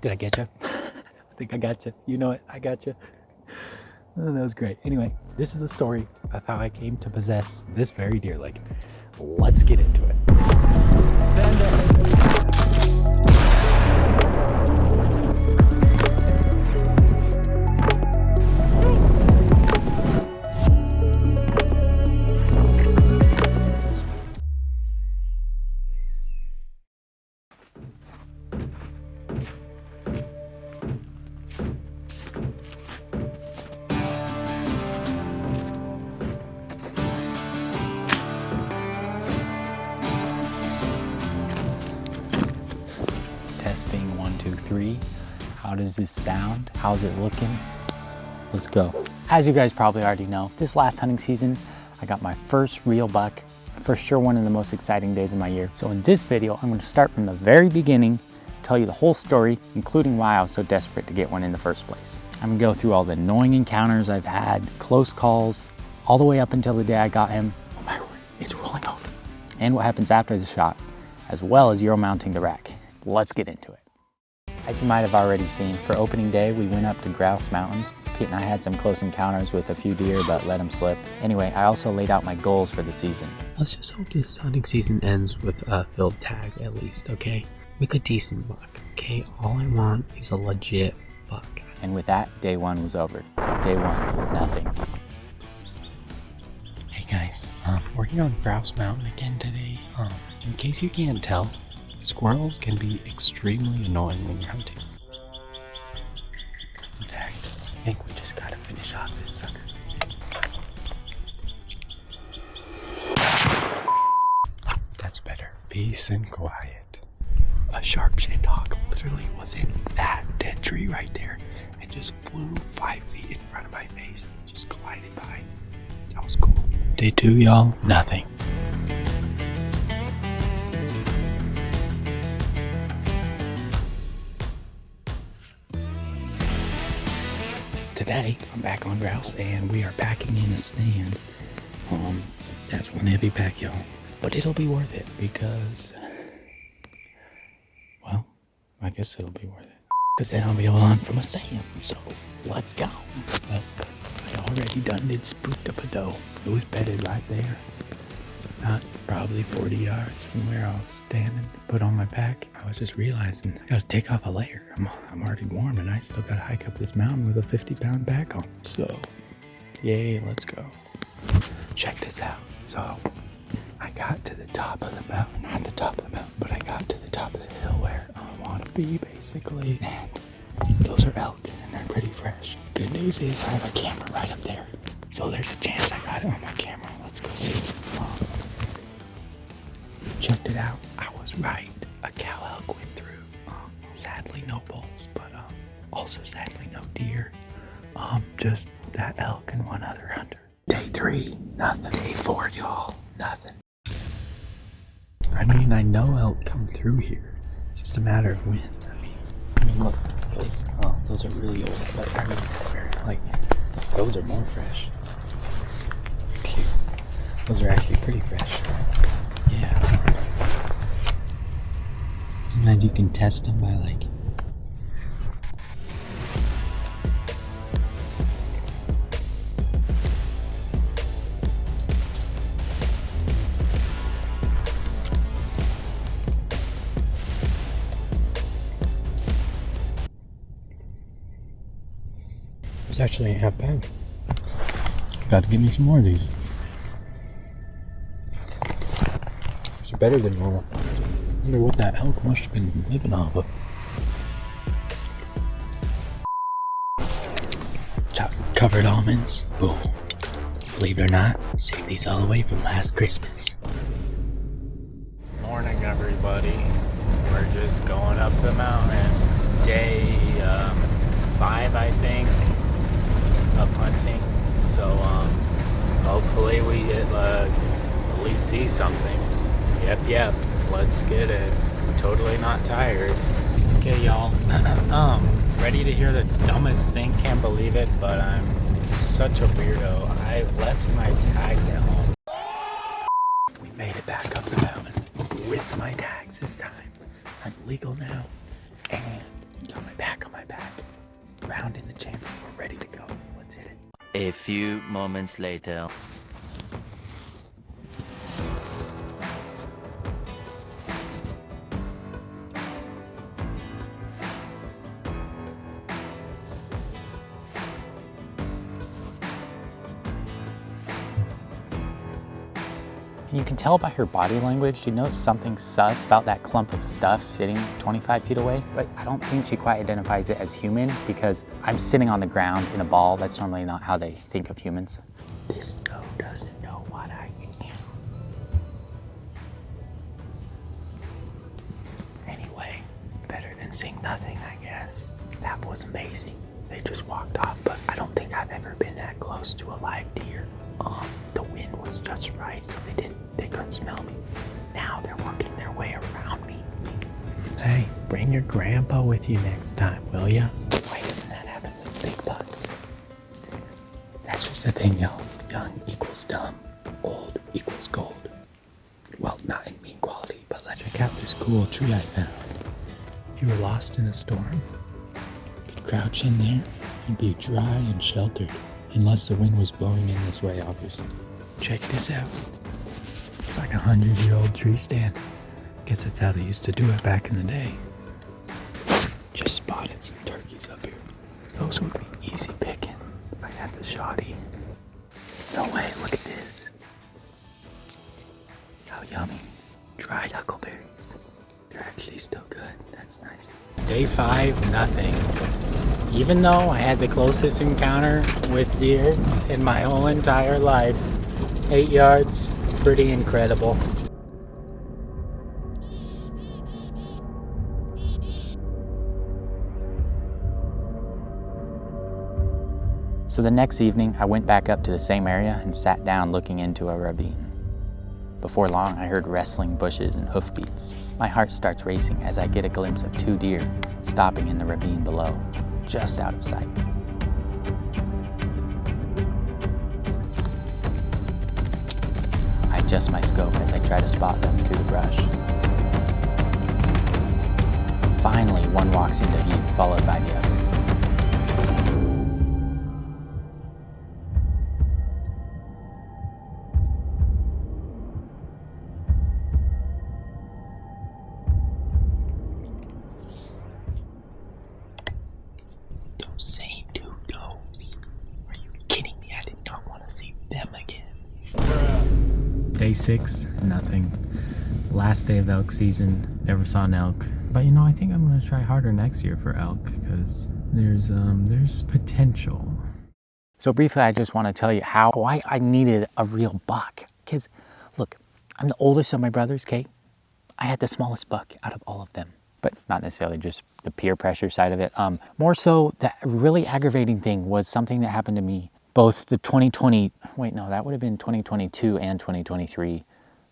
Did I get you? I think I got you. You know it. I got you. Oh, that was great. Anyway, this is a story of how I came to possess this very deer lake. Let's get into it. Testing 1, 2, 3. How does this sound? How's it looking? Let's go. As you guys probably already know, this last hunting season, I got my first real buck. For sure one of the most exciting days of my year. So in this video, I'm gonna start from the very beginning, tell you the whole story, including why I was so desperate to get one in the first place. I'm gonna go through all the annoying encounters I've had, close calls, all the way up until the day I got him. Oh my word, it's rolling over. And what happens after the shot, as well as Euro mounting the rack. Let's get into it. As you might have already seen, for opening day, we went up to Grouse Mountain. Pete and I had some close encounters with a few deer, but let them slip. Anyway, I also laid out my goals for the season. Let's just hope this hunting season ends with a filled tag at least, okay? With a decent buck, okay? All I want is a legit buck. And with that, day one was over. Day one, nothing. Hey guys, we're here on Grouse Mountain again today. In case you can't tell, squirrels can be extremely annoying when you're hunting. In fact, I think we just gotta finish off this sucker. That's better. Peace and quiet. A sharp-shinned hawk literally was in that dead tree right there and just flew 5 feet in front of my face. Just glided by. That was cool. Day 2, y'all, nothing. Today, I'm back on grouse and we are packing in a stand. That's one heavy pack, y'all. But it'll be worth it because, well, I guess it'll be worth it. Because then I'll be able to hunt from a stand. So, let's go. Well, I already done did spooked up a doe. It was bedded right there. Not probably 40 yards from where I was standing to put on my pack. I was just realizing I gotta take off a layer. I'm already warm and I still gotta hike up this mountain with a 50-pound pack on. So, yay, let's go. Check this out. So, I got to the top of the mountain, not the top of the mountain, but I got to the top of the hill where I want to be basically. And those are elk and they're pretty fresh. Good news is I have a camera right up there. So there's a chance I got it on my camera. Let's go see. Checked it out. I was right. A cow elk went through. Sadly no bulls, but also sadly no deer. Just that elk and one other hunter. Day 3, nothing. Day 4, y'all, nothing. I mean, I know elk come through here. It's just a matter of when. I mean, look, those are really old, but I mean, like, those are more fresh. Cute. Those are actually pretty fresh. Yeah. Sometimes you can test them by like it's actually half bad. Got to give me some more of these. These are better than normal. I wonder what that elk must have been living off of. Covered almonds. Boom. Believe it or not, saved these all the way from last Christmas. Morning, everybody. We're just going up the mountain. Day 5, I think, of hunting. So hopefully we get at least see something. Yep. Let's get it. I'm totally not tired. Okay, y'all. Ready to hear the dumbest thing? Can't believe it, but I'm such a weirdo. I left my tags at home. We made it back up the mountain with my tags this time. I'm legal now, and got my pack on my back. Round in the chamber. We're ready to go. Let's hit it. A few moments later. You can tell by her body language, she knows something sus about that clump of stuff sitting 25 feet away, but I don't think she quite identifies it as human because I'm sitting on the ground in a ball. That's normally not how they think of humans. This snow doesn't know what I am. Anyway, better than seeing nothing, I guess. That was amazing. They just walked off, but I don't think I've ever been that close to a live deer. The wind was just right, so they couldn't smell me. Now they're working their way around me. Hey, bring your grandpa with you next time, will ya? Why doesn't that happen with big bucks? That's just the thing, y'all. Young equals dumb. Old equals gold. Well, not in mean quality, but let's check out this cool tree I found. If you were lost in a storm, you could crouch in there and be dry and sheltered. Unless the wind was blowing in this way, obviously. Check this out. It's like a 100-year-old tree stand. Guess that's how they used to do it back in the day. Just spotted some turkeys up here. Those would be easy picking if I had the shoddy. No way, look at this. How yummy. Dried huckleberries. They're actually still good. That's nice. Day 5, nothing. Even though I had the closest encounter with deer in my whole entire life, 8 yards, pretty incredible. So the next evening, I went back up to the same area and sat down looking into a ravine. Before long, I heard rustling bushes and hoofbeats. My heart starts racing as I get a glimpse of 2 deer stopping in the ravine below, just out of sight. I adjust my scope as I try to spot them through the brush. Finally, one walks into view, followed by the other. Same 2 does. Are you kidding me? I did not want to see them again. Day 6, nothing. Last day of elk season, never saw an elk. But you know, I think I'm gonna try harder next year for elk because there's potential. So briefly, I just want to tell you why I needed a real buck. Because look, I'm the oldest of my brothers, okay? I had the smallest buck out of all of them. But not necessarily just the peer pressure side of it. More so, the really aggravating thing was something that happened to me both the 2022 and 2023,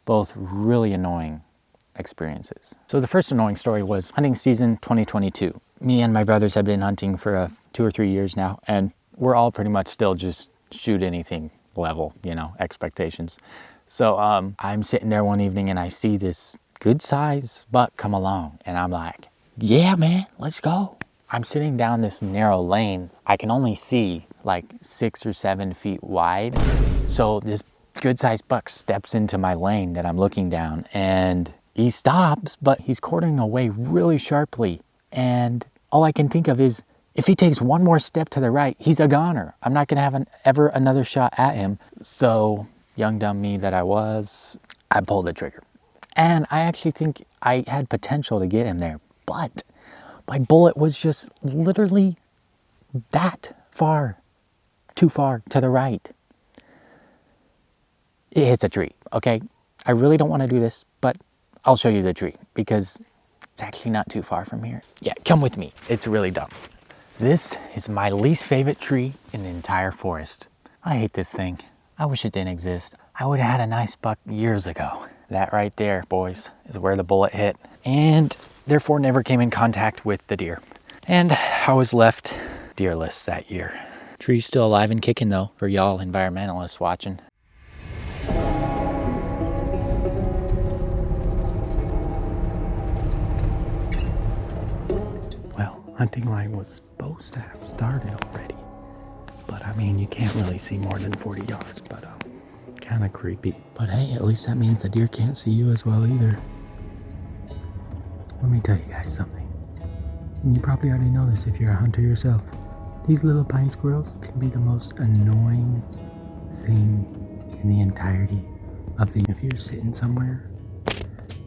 both really annoying experiences. So the first annoying story was hunting season 2022. Me and my brothers have been hunting for 2 or 3 years now, and we're all pretty much still just shoot anything level, you know, expectations. So I'm sitting there one evening and I see this good size buck come along, and I'm like, yeah, man, let's go. I'm sitting down this narrow lane. I can only see like 6 or 7 feet wide. So this good sized buck steps into my lane that I'm looking down, and he stops, but he's quartering away really sharply. And all I can think of is, if he takes one more step to the right, he's a goner. I'm not gonna have ever another shot at him. So young dumb me that I was, I pulled the trigger. And I actually think I had potential to get him there, but my bullet was just literally that far, too far to the right. It hits a tree, okay? I really don't want to do this, but I'll show you the tree because it's actually not too far from here. Yeah, come with me. It's really dumb. This is my least favorite tree in the entire forest. I hate this thing. I wish it didn't exist. I would have had a nice buck years ago. That right there, boys, is where the bullet hit, and therefore never came in contact with the deer. And I was left deerless that year. Tree's still alive and kicking though, for y'all environmentalists watching. Well, hunting line was supposed to have started already, but I mean, you can't really see more than 40 yards, but kind of creepy. But hey, at least that means the deer can't see you as well either. Let me tell you guys something. And you probably already know this if you're a hunter yourself. These little pine squirrels can be the most annoying thing in the entirety of the... If you're sitting somewhere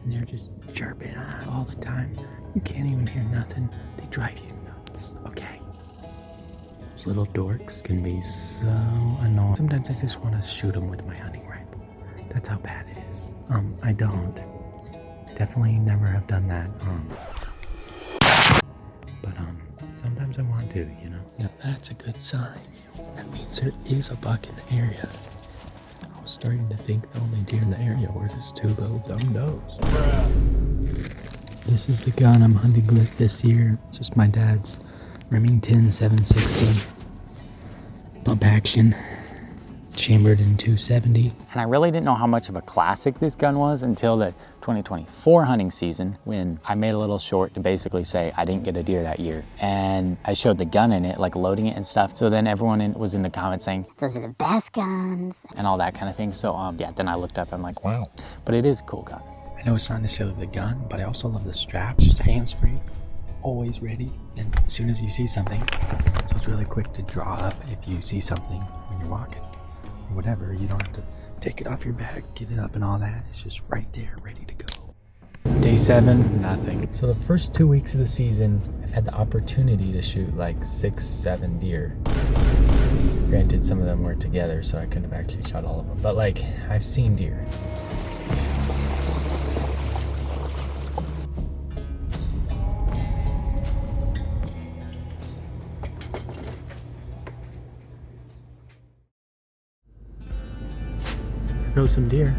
and they're just chirping all the time, you can't even hear nothing. They drive you nuts, okay? Those little dorks can be so annoying. Sometimes I just want to shoot them with my hunting rifle. That's how bad it is. I don't. Definitely never have done that. But sometimes I want to, you know? Now that's a good sign. That means there is a buck in the area. I was starting to think the only deer in the area were just two little dumb does. This is the gun I'm hunting with this year. It's just my dad's Remington 760 pump action, chambered in 270. And I really didn't know how much of a classic this gun was until the 2024 hunting season, when I made a little short to basically say I didn't get a deer that year. And I showed the gun in it, like loading it and stuff. So then everyone was in the comments saying, those are the best guns, and all that kind of thing. So yeah, then I looked up, I'm like, wow. But it is a cool gun. I know it's not necessarily the gun, but I also love the straps, just hands-free, always ready. And as soon as you see something, so it's really quick to draw up if you see something when you're walking or whatever. You don't have to take it off your back, get it up and all that. It's just right there, ready to go. Day 7, nothing. So the first 2 weeks of the season, I've had the opportunity to shoot like 6-7 deer. Granted, some of them were together, so I couldn't have actually shot all of them. But like, I've seen deer. Go some deer.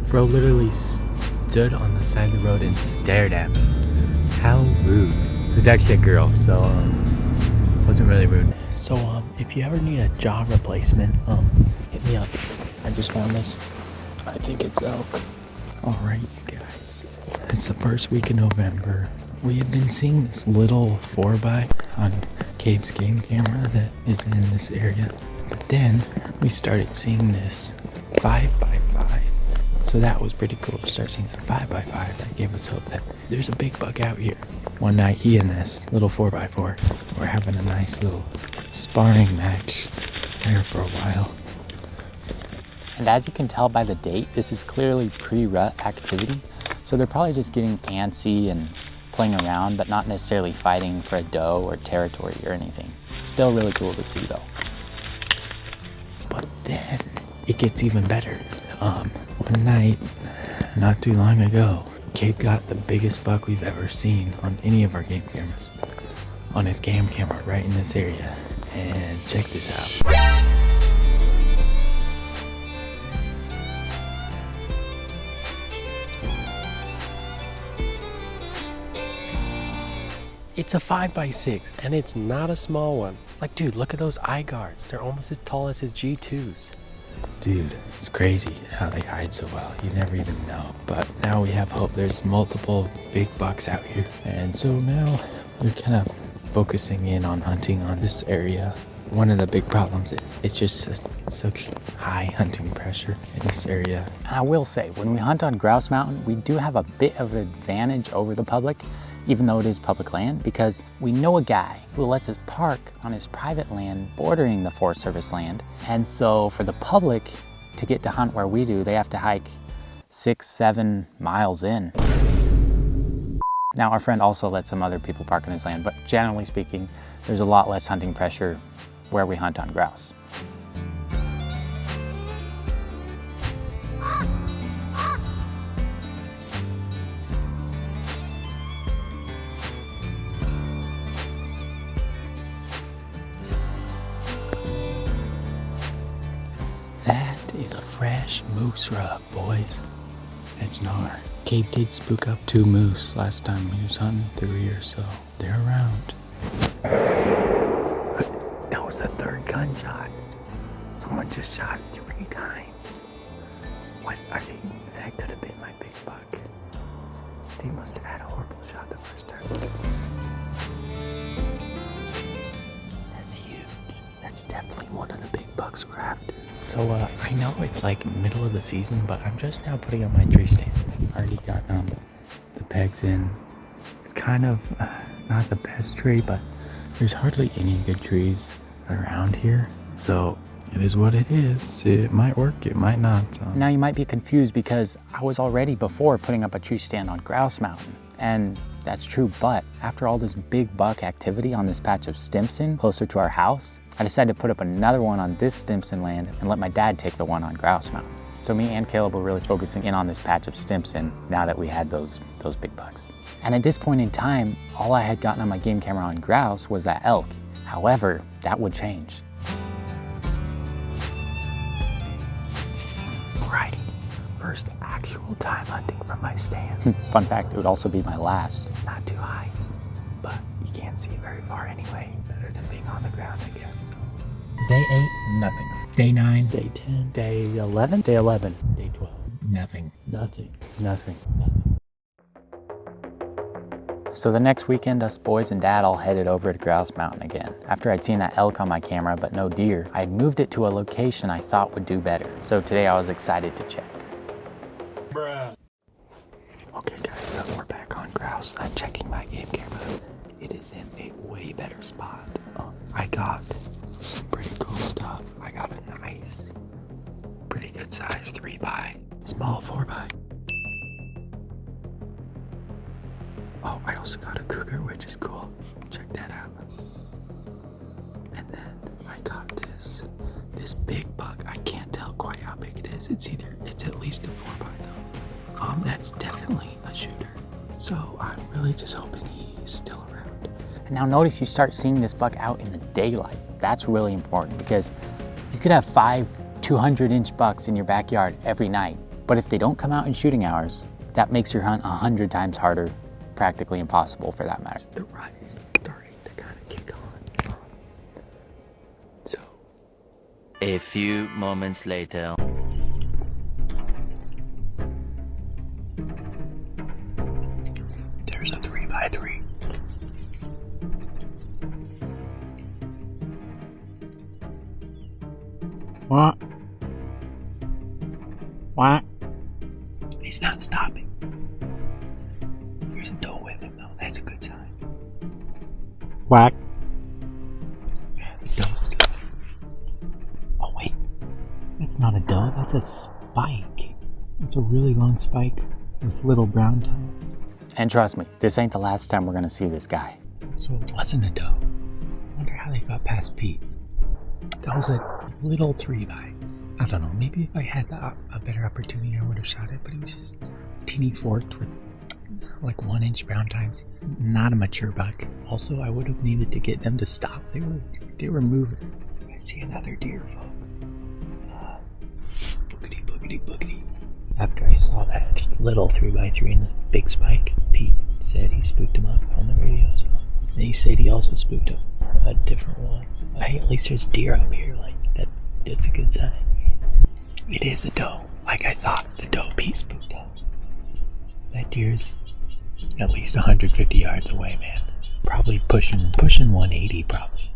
Bro literally stood on the side of the road and stared at me. How rude. It was actually a girl, so wasn't really rude. So if you ever need a jaw replacement, hit me up. I just found this. I think it's elk. Alright, you guys. It's the first week of November. We have been seeing this little 4x on Cape's game camera that is in this area. But then we started seeing this 5x5. So that was pretty cool to start seeing that 5x5. That gave us hope that there's a big buck out here. One night he and this little 4x4 were having a nice little sparring match there for a while. And as you can tell by the date, this is clearly pre-rut activity. So they're probably just getting antsy and playing around, but not necessarily fighting for a doe or territory or anything. Still really cool to see though. But then it gets even better. One night, not too long ago, Cape got the biggest buck we've ever seen on any of our game cameras. On his game camera right in this area. And check this out. It's a 5x6 and it's not a small one. Like, dude, look at those eye guards. They're almost as tall as his G2s. Dude, it's crazy how they hide so well. You never even know. But now we have hope. There's multiple big bucks out here. And so now we're kind of focusing in on hunting on this area. One of the big problems is it's just such high hunting pressure in this area. And I will say, when we hunt on Grouse Mountain, we do have a bit of an advantage over the public, even though it is public land, because we know a guy who lets us park on his private land bordering the Forest Service land. And so for the public to get to hunt where we do, they have to hike 6-7 miles in. Now, our friend also lets some other people park on his land, but generally speaking, there's a lot less hunting pressure where we hunt on grouse. That is a fresh moose rub, boys. It's nowhere. Gabe did spook up 2 moose last time he was hunting through here, so they're around. That was a 3rd gunshot. Someone just shot 3 times. What are they? That could have been my big buck. They must have had a horrible shot the first time. That's huge. That's definitely one of the big bucks we're after. So I know it's like middle of the season, but I'm just now putting up my tree stand. I already got the pegs in. It's kind of not the best tree, but there's hardly any good trees around here. So it is what it is. It might work, it might not. Now you might be confused because I was already before putting up a tree stand on Grouse Mountain. And that's true, but after all this big buck activity on this patch of Stimson closer to our house, I decided to put up another one on this Stimson land and let my dad take the one on Grouse Mountain. So me and Caleb were really focusing in on this patch of Stimson now that we had those big bucks. And at this point in time, all I had gotten on my game camera on grouse was that elk. However, that would change. Alrighty, first actual time hunting from my stand. Fun fact, it would also be my last. Not too high, but you can't see very far anyway. Better than being on the ground, I guess. Day 8, nothing. Day 9, day 10, day 11, day 11, day 12, nothing, nothing, nothing, nothing. So the next weekend, us boys and dad all headed over to Grouse Mountain again. After I'd seen that elk on my camera, but no deer, I had moved it to a location I thought would do better. So today I was excited to check. Bruh. Okay guys, we're back on grouse. I'm checking my game camera. It is in a way better spot. I got some pretty cool stuff. I got a nice, pretty good size 3x, small 4x. Oh, I also got a cougar, which is cool. Check that out. And then I got this big buck. I can't tell quite how big it is. It's at least a 4x though. That's definitely a shooter. So I'm really just hoping he's still around. And now notice you start seeing this buck out in the daylight. That's really important because you could have 5 200-inch bucks in your backyard every night. But if they don't come out in shooting hours, that makes your hunt 100 times harder, practically impossible for that matter. The rut is starting to kind of kick on. So. A few moments later. There's a 3x3. What? What? He's not stopping. There's a doe with him though, that's a good sign. Quack. The doe's good. Oh wait, that's not a doe, that's a spike. It's a really long spike with little brown tiles. And trust me, this ain't the last time we're gonna see this guy. So it wasn't a doe. I wonder how they got past Pete. That was a little 3x. I don't know, maybe if I had a better opportunity I would have shot it, but it was just teeny forked with like 1-inch brown tines. Not a mature buck. Also, I would have needed to get them to stop. They were moving. I see another deer, folks. Boogity, boogity, boogity. After I saw that little 3x3 and this big spike, Pete said he spooked him up on the radio. So he said he also spooked up a different one. Hey, at least there's deer up here. Like that's a good sign. It is a doe, like I thought. The doe Pete spooked up. That deer's at least 150 yards away, man. Probably pushing 180, probably.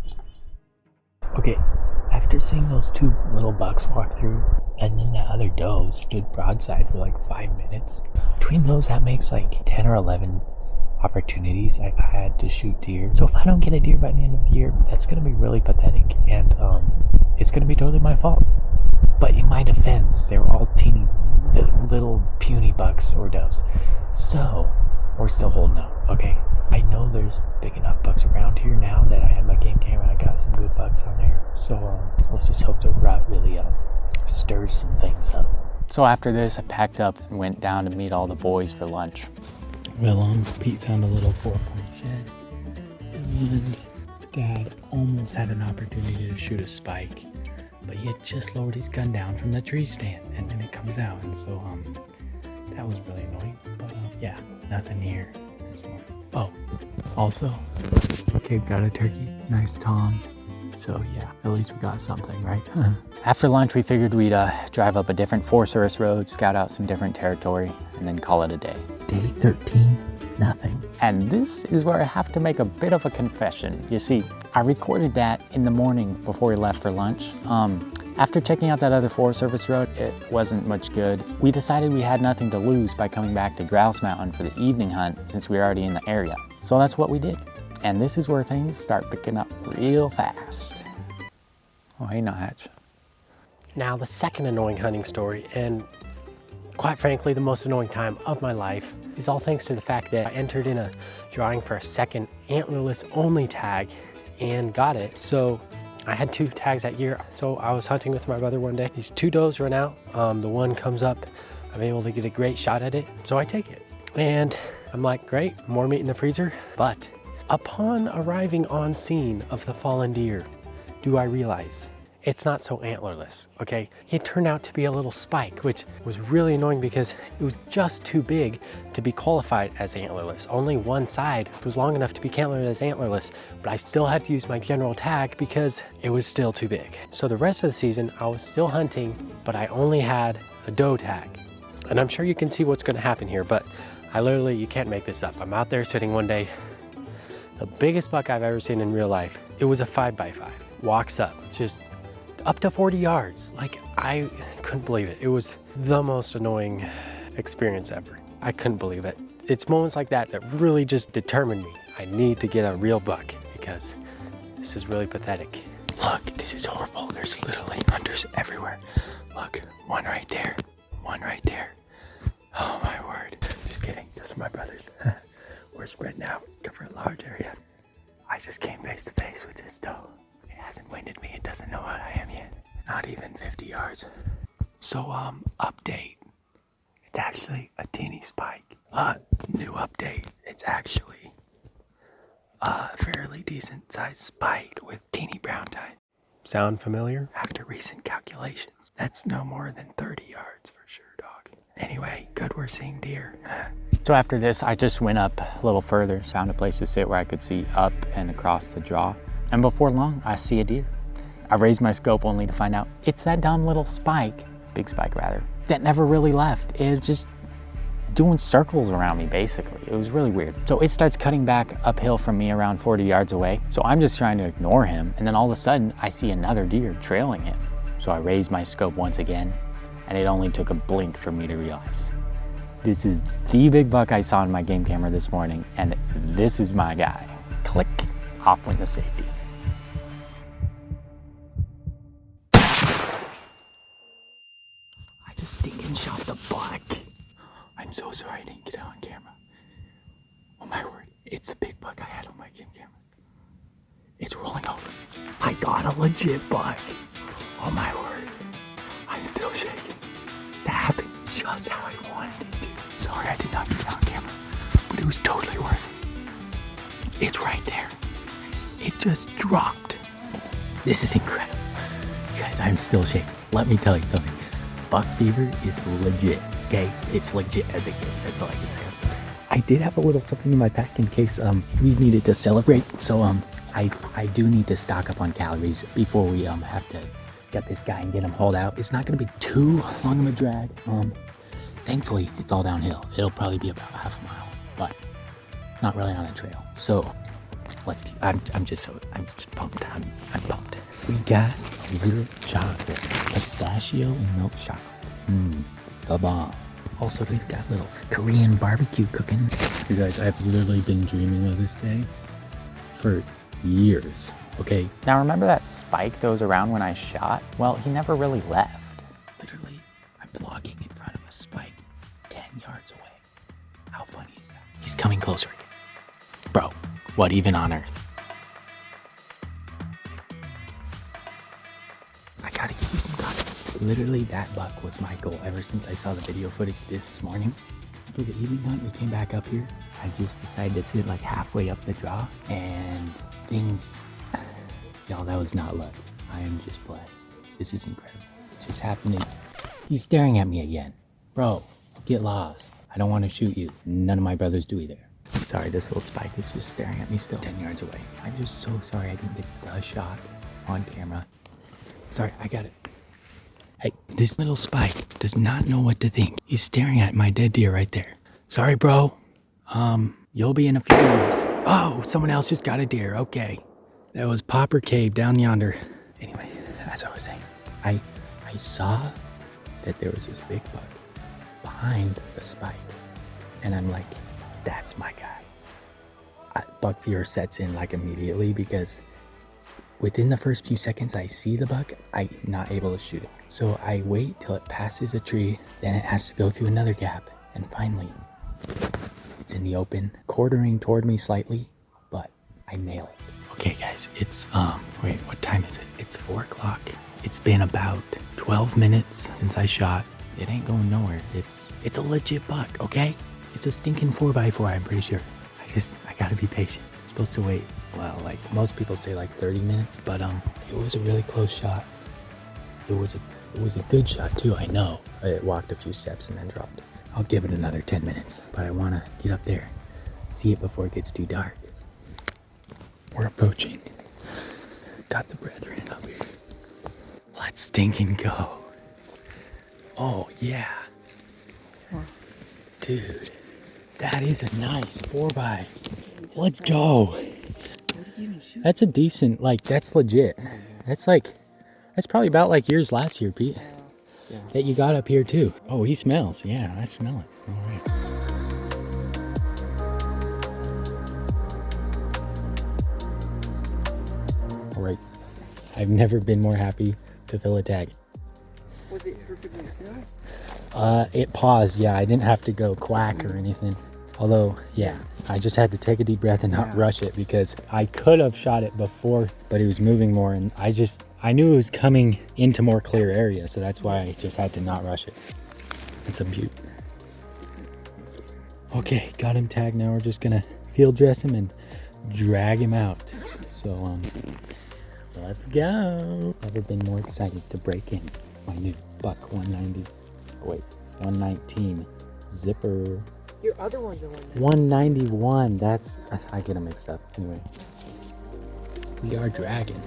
Okay, after seeing those 2 little bucks walk through, and then that other doe stood broadside for like 5 minutes. Between those, that makes like 10 or 11 opportunities I've had to shoot deer. So if I don't get a deer by the end of the year, that's gonna be really pathetic, and it's gonna be totally my fault. But in my defense, they were all teeny, little puny bucks or does. So we're still holding out. Okay, I know there's big enough bucks around here now that I have my game camera. I got some good bucks on there. So let's just hope the rut really stirs some things up. So after this, I packed up and went down to meet all the boys for lunch. Well, Pete found a little 4-point shed, and Dad almost had an opportunity to shoot a spike, but he had just lowered his gun down from the tree stand, and then it comes out, and so That was really annoying, but yeah, nothing here this morning. Oh, also, Gabe got a turkey. Nice Tom. So yeah, at least we got something, right? After lunch, we figured we'd drive up a different Forest Service road, scout out some different territory, and then call it a day. Day 13, nothing. And this is where I have to make a bit of a confession. You see, I recorded that in the morning before we left for lunch. After checking out that other Forest Service road, it wasn't much good. We decided we had nothing to lose by coming back to Grouse Mountain for the evening hunt since we were already in the area. So that's what we did. And this is where things start picking up real fast. Oh, hey, Notch. Now, the second annoying hunting story, and quite frankly, the most annoying time of my life, is all thanks to the fact that I entered in a drawing for a second antlerless only tag and got it. So I had 2 tags that year. So I was hunting with my brother one day. These 2 does run out. The one comes up. I'm able to get a great shot at it. So I take it. And I'm like, great, more meat in the freezer. But upon arriving on scene of the fallen deer, do I realize it's not so antlerless, okay? It turned out to be a little spike, which was really annoying because it was just too big to be qualified as antlerless. Only one side was long enough to be counted as antlerless, but I still had to use my general tag because it was still too big. So the rest of the season, I was still hunting, but I only had a doe tag. And I'm sure you can see what's gonna happen here, but I literally, you can't make this up. I'm out there sitting one day, the biggest buck I've ever seen in real life. It was a 5x5, walks up, just up to 40 yards. Like, I couldn't believe it. It was the most annoying experience ever. I couldn't believe it. It's moments like that that really just determined me. I need to get a real buck because this is really pathetic. Look, this is horrible. There's literally hunters everywhere. Look, one right there, one right there. Oh my word. Just kidding, those are my brothers. We're spreading out, cover a large area. I just came face to face with this doe. It hasn't winded me, it doesn't know what I am yet. Not even 50 yards. So, update. It's actually a teeny spike. New update. It's actually a fairly decent sized spike with teeny brown tine. Sound familiar? After recent calculations, that's no more than 30 yards for sure, dog. Anyway, good we're seeing deer. So after this, I just went up a little further, found a place to sit where I could see up and across the draw. And before long, I see a deer. I raised my scope only to find out it's that dumb little spike, big spike rather, that never really left. It was just doing circles around me, basically. It was really weird. So it starts cutting back uphill from me around 40 yards away. So I'm just trying to ignore him. And then all of a sudden, I see another deer trailing him. So I raised my scope once again, and it only took a blink for me to realize this is the big buck I saw in my game camera this morning, and this is my guy. Click, off went the safety. I just stinking shot the buck. I'm so sorry I didn't get it on camera. Oh my word, it's the big buck I had on my game camera. It's rolling over. I got a legit buck. Oh my word, I'm still shaking. That happened just how I wanted it to. Sorry I did not get it on camera, but it was totally worth it. It's right there. It just dropped. This is incredible. You guys, I'm still shaking. Let me tell you something. Buck fever is legit, okay? It's legit as it gets. That's all I can say. I did have a little something in my pack in case we needed to celebrate. So I do need to stock up on calories before we have to get this guy and get him hauled out. It's not gonna be too long of a drag. Thankfully, it's all downhill. It'll probably be about half a mile, but not really on a trail. So let's keep, I'm just pumped. I'm pumped. We got a little chocolate, pistachio and milk chocolate. The bomb. Also, we've got a little Korean barbecue cooking. You guys, I've literally been dreaming of this day for years, okay? Now remember that spike that was around when I shot? Well, he never really left. Literally, I'm vlogging in front of a spike 10 yards away. How funny is that? He's coming closer again. Bro, what even on earth? I gotta give you some context. Literally, that buck was my goal ever since I saw the video footage this morning. For the evening hunt, we came back up here. I just decided to sit like halfway up the draw, and things, y'all, that was not luck. I am just blessed. This is incredible. It just happened. He's staring at me again. Bro, Get lost. I don't want to shoot you. None of my brothers do either. Sorry, this little spike is just staring at me still 10 yards away. I'm just so sorry I didn't get the shot on camera. Sorry, I got it. Hey, this little spike does not know what to think. He's staring at my dead deer right there. Sorry, bro. You'll be in a few years. Oh, someone else just got a deer. Okay. That was Popper Cave down yonder. Anyway, as I was saying, I saw that there was this big buck behind the spike. And I'm like, that's my guy. Buck fear sets in like immediately because within the first few seconds I see the buck, I'm not able to shoot it. So I wait till it passes a tree, then it has to go through another gap, and finally, it's in the open, quartering toward me slightly, but I nail it. Okay guys, it's, wait, what time is it? It's 4 o'clock. It's been about 12 minutes since I shot. It ain't going nowhere. It's a legit buck, okay? It's a stinking 4x4, I'm pretty sure. I gotta be patient. I'm supposed to wait, well, like most people say like 30 minutes, but it was a really close shot. It was a good shot too, I know. It walked a few steps and then dropped. I'll give it another 10 minutes, but I wanna get up there, see it before it gets too dark. We're approaching. Got the brethren up here. Let's stinking go. Oh yeah. Dude, that is a nice 4x. Let's go. That's a decent, like, that's legit. That's probably about like yours last year, Pete. Yeah. That you got up here too. Oh, he smells. Yeah, I smell it. All right. All right. I've never been more happy to fill a tag. Was it perfectly still? It paused. Yeah, I didn't have to go quack or anything. Although, yeah, I just had to take a deep breath and not rush it because I could have shot it before, but it was moving more, and I knew it was coming into more clear area, so that's why I just had to not rush it. It's a beaut. Okay, got him tagged. Now we're just gonna field dress him and drag him out. So, let's go. Never been more excited to break in my new buck 119 zipper. Your other one's a 191. That's, I get them mixed up. Anyway, we are dragging.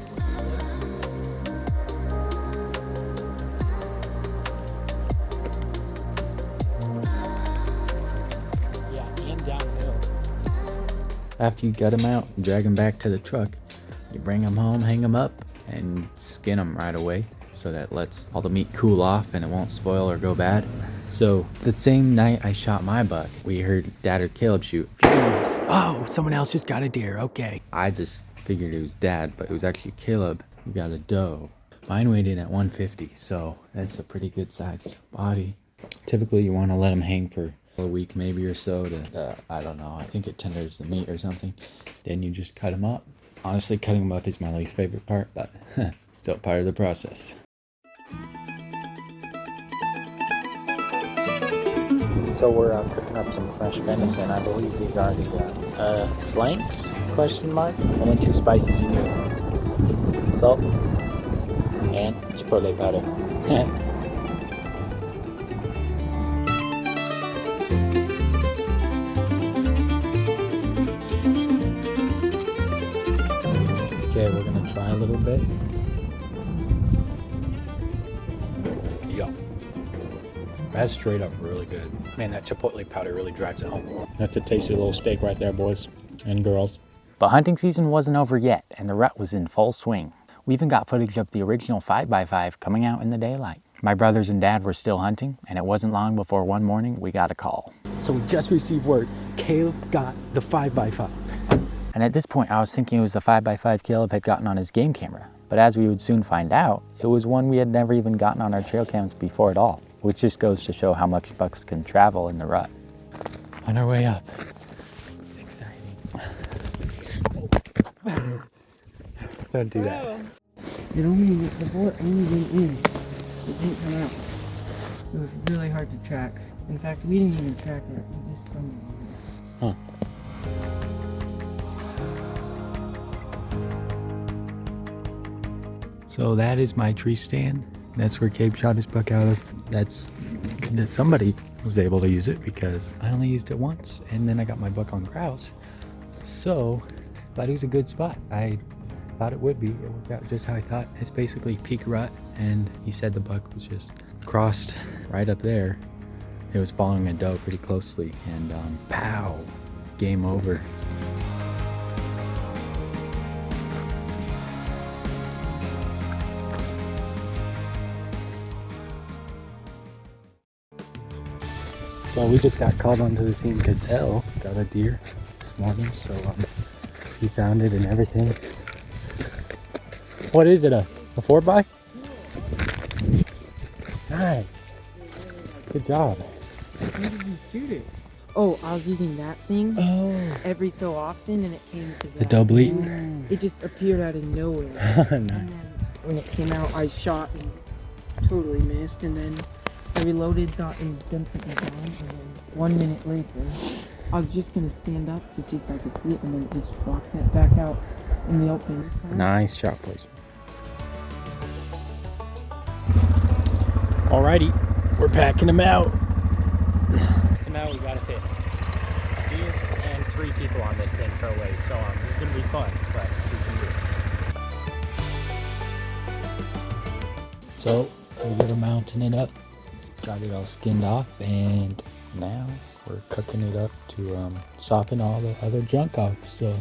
Yeah, and downhill. After you gut them out and drag them back to the truck, you bring them home, hang them up, and skin them right away, so that lets all the meat cool off and it won't spoil or go bad. So the same night I shot my buck, we heard Dad or Caleb shoot. Oh, someone else just got a deer. Okay. I just figured it was Dad, but it was actually Caleb who got a doe. Mine weighed in at 150, so that's a pretty good sized body. Typically you want to let them hang for a week maybe or so to, I don't know, I think it tenders the meat or something. Then you just cut them up. Honestly, cutting them up is my least favorite part, but still part of the process. So we're cooking up some fresh venison. I believe these are the flanks, question mark. Only 2 spices you need. Salt and chipotle powder. Okay, we're gonna try a little bit. Yeah. That's straight up really good. Man, that chipotle powder really drives it home. That's a tasty little steak right there, boys and girls. But hunting season wasn't over yet, and the rut was in full swing. We even got footage of the original 5x5 coming out in the daylight. My brothers and Dad were still hunting, and it wasn't long before one morning we got a call. So we just received word, Caleb got the 5x5. And at this point, I was thinking it was the 5x5 Caleb had gotten on his game camera. But as we would soon find out, it was one we had never even gotten on our trail cams before at all, which just goes to show how much bucks can travel in the rut. On our way up. It's exciting. Don't do that. You know, the bullet only went in. It didn't come out. It was really hard to track. In fact, we didn't even track it. We just stumbled on it. Huh. So that is my tree stand. That's where Cabe shot his buck out of. That's somebody was able to use it because I only used it once, and then I got my buck on grouse. So I thought it was a good spot. I thought it would be. It worked out just how I thought. It's basically peak rut, and he said the buck was just crossed right up there. It was following a doe pretty closely, and pow, game over. So we just got called onto the scene because Elle got a deer this morning, so he found it and everything. What is it, a 4x? Nice. Good job. How did you shoot it? Oh, I was using that thing every so often, and it came to that. The double bleat? It just appeared out of nowhere. Nice. And then when it came out, I shot and totally missed, and then I reloaded, thought it was done something wrong, and then 1 minute later, I was just gonna stand up to see if I could see it, and then it just walked it back out in the open. Nice shot placement. Alrighty, we're packing them out. So now we gotta fit a deer and 3 people on this thing for a ways. So this is gonna be fun, but we can do it. So we were mounting it up, got it all skinned off, and now we're cooking it up to soften all the other junk off. So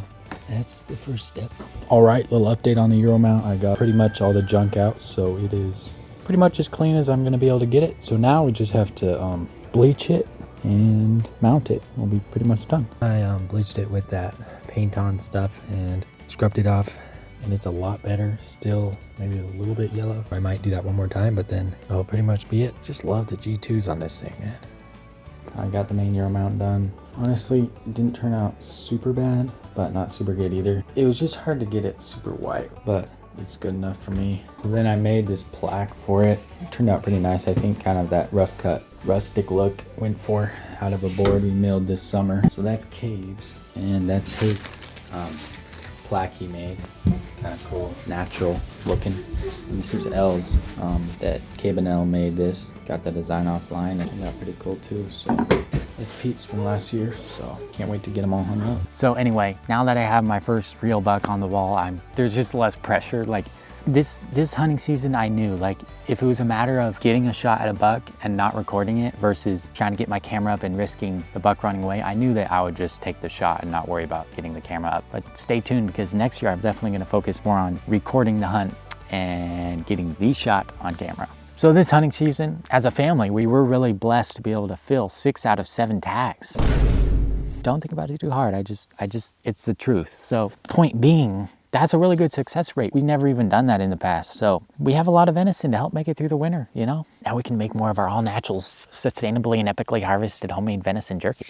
that's the first step. All right, little update on the Euro mount. I got pretty much all the junk out, so it is pretty much as clean as I'm gonna be able to get it. So now we just have to bleach it and mount it. We'll be pretty much done. I bleached it with that paint on stuff and scrubbed it off, and it's a lot better. Still maybe a little bit yellow. I might do that one more time, but then that'll pretty much be it. Just love the G2s on this thing, man. I got the main Euro mount done. Honestly, it didn't turn out super bad, but not super good either. It was just hard to get it super white, but it's good enough for me. So then I made this plaque for it. It turned out pretty nice. I think kind of that rough cut, rustic look went for out of a board we milled this summer. So that's Cave's, and that's his plaque he made. Kind of cool, natural looking. And this is Elle's, that Cabe and Elle made this. Got the design offline, and it turned out pretty cool too. So it's Pete's from last year, so can't wait to get them all hung up. So anyway, now that I have my first real buck on the wall, there's just less pressure. Like this hunting season, I knew, like, if it was a matter of getting a shot at a buck and not recording it versus trying to get my camera up and risking the buck running away, I knew that I would just take the shot and not worry about getting the camera up. But stay tuned, because next year I'm definitely gonna focus more on recording the hunt and getting the shot on camera. So this hunting season, as a family, we were really blessed to be able to fill 6 out of 7 tags. Don't think about it too hard. It's the truth. So point being, that's a really good success rate. We've never even done that in the past. So we have a lot of venison to help make it through the winter, you know? Now we can make more of our all naturals, sustainably and epically harvested homemade venison jerky.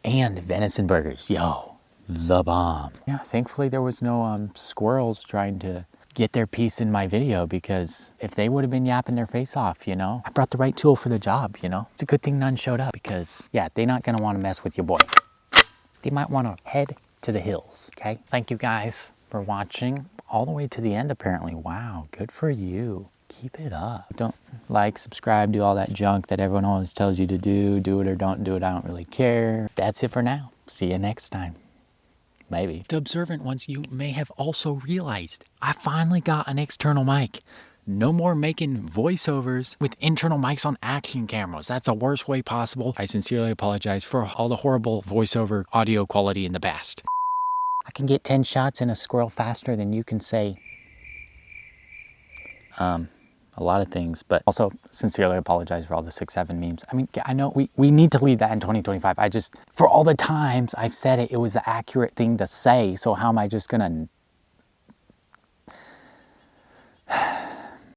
And venison burgers, yo, the bomb. Yeah, thankfully there was no squirrels trying to get their piece in my video, because if they would have been yapping their face off, you know, I brought the right tool for the job, you know? It's a good thing none showed up, because yeah, they're not gonna wanna mess with your boy. They might wanna head to the hills, okay? Thank you guys for watching all the way to the end, apparently. Wow, good for you. Keep it up. Don't like, subscribe, do all that junk that everyone always tells you to do. Do it or don't do it, I don't really care. That's it for now. See you next time. Maybe. The observant ones, you may have also realized I finally got an external mic. No more making voiceovers with internal mics on action cameras. That's the worst way possible. I sincerely apologize for all the horrible voiceover audio quality in the past. I can get 10 shots in a squirrel faster than you can say a lot of things, but also sincerely apologize for all the 6-7 memes. I mean, I know we need to lead that in 2025. For all the times I've said it, it was the accurate thing to say. So how am I just gonna